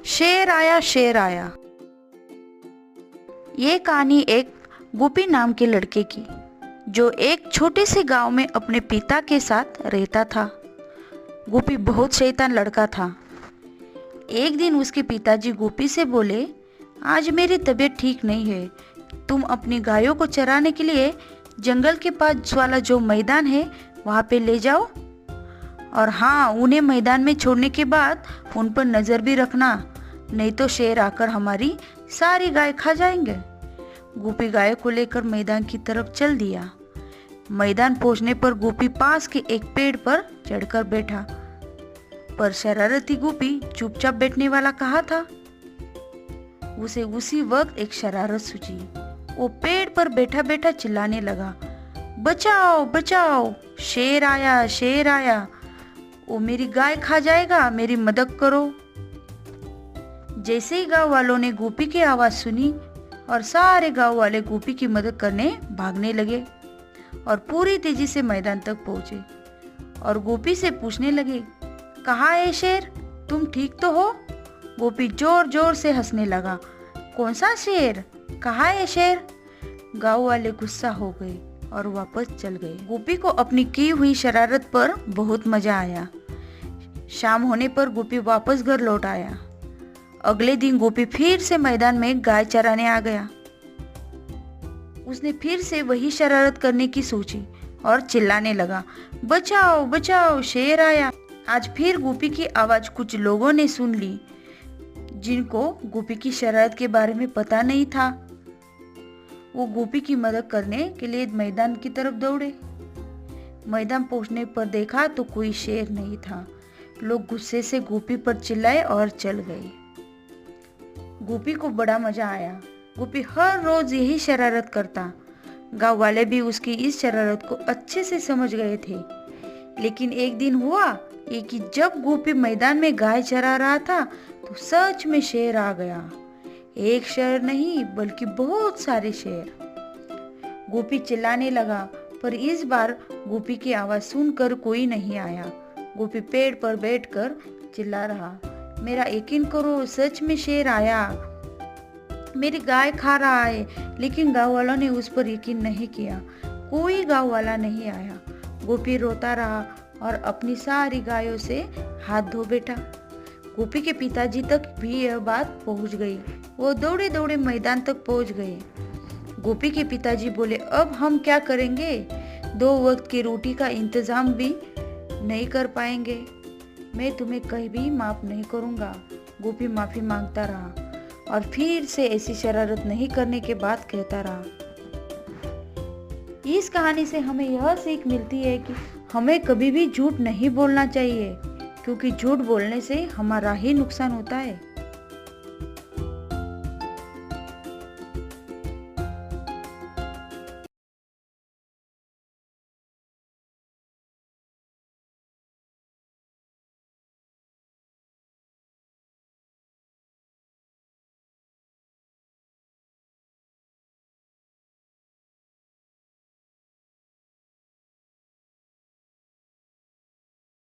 शेर आया शेर आया। ये कहानी एक गोपी नाम के लड़के की, जो एक छोटे से गांव में अपने पिता के साथ रहता था। गोपी बहुत शैतान लड़का था। एक दिन उसके पिताजी गोपी से बोले, आज मेरी तबीयत ठीक नहीं है, तुम अपनी गायों को चराने के लिए जंगल के पास वाला जो मैदान है वहाँ पे ले जाओ, और हाँ, उन्हें मैदान में छोड़ने के बाद उन पर नज़र भी रखना, नहीं तो शेर आकर हमारी सारी गाय खा जाएंगे। गोपी गाय को लेकर मैदान की तरफ चल दिया। मैदान पहुंचने पर गोपी पास के एक पेड़ पर चढ़कर बैठा, पर शरारती गोपी चुपचाप बैठने वाला कहा था। उसे उसी वक्त एक शरारत सूझी। वो पेड़ पर बैठा बैठा चिल्लाने लगा, बचाओ बचाओ, शेर आया शेर आया, वो मेरी गाय खा जाएगा, मेरी मदद करो। जैसे ही गांव वालों ने गोपी की आवाज सुनी और सारे गांव वाले गोपी की मदद करने भागने लगे और पूरी तेजी से मैदान तक पहुंचे और गोपी से पूछने लगे, कहाँ है शेर, तुम ठीक तो हो? गोपी जोर जोर से हंसने लगा, कौन सा शेर, कहाँ है शेर? गांव वाले गुस्सा हो गए और वापस चल गए। गोपी को अपनी की हुई शरारत पर बहुत मजा आया। शाम होने पर गोपी वापस घर लौट आया। अगले दिन गोपी फिर से मैदान में गाय चराने आ गया। उसने फिर से वही शरारत करने की सोची और चिल्लाने लगा, बचाओ बचाओ, शेर आया। आज फिर गोपी की आवाज कुछ लोगों ने सुन ली, जिनको गोपी की शरारत के बारे में पता नहीं था। वो गोपी की मदद करने के लिए मैदान की तरफ दौड़े। मैदान पहुंचने पर देखा तो कोई शेर नहीं था। लोग गुस्से से गोपी पर चिल्लाए और चल गए। गोपी को बड़ा मजा आया। गोपी हर रोज यही शरारत करता। गांव वाले भी उसकी इस शरारत को अच्छे से समझ गए थे। लेकिन एक दिन हुआ कि जब गोपी मैदान में गाय चरा रहा था तो सच में शेर आ गया। एक शेर नहीं बल्कि बहुत सारे शेर। गोपी चिल्लाने लगा, पर इस बार गोपी की आवाज सुनकर कोई नहीं आया। गोपी पेड़ पर बैठकर चिल्ला रहा, मेरा यकीन करो, सच में शेर आया, मेरी गाय खा रहा है। लेकिन गांव वालों ने उस पर यकीन नहीं किया। कोई गांव वाला नहीं आया। गोपी रोता रहा और अपनी सारी गायों से हाथ धो बैठा। गोपी के पिताजी तक भी यह बात पहुंच गई। वो दौड़े दौड़े मैदान तक पहुंच गए। गोपी के पिताजी बोले, अब हम क्या करेंगे? 2 वक्त की रोटी का इंतजाम भी नहीं कर पाएंगे। मैं तुम्हें कहीं भी माफ नहीं करूंगा। गोपी माफी मांगता रहा और फिर से ऐसी शरारत नहीं करने के बाद कहता रहा। इस कहानी से हमें यह सीख मिलती है कि हमें कभी भी झूठ नहीं बोलना चाहिए, क्योंकि झूठ बोलने से हमारा ही नुकसान होता है।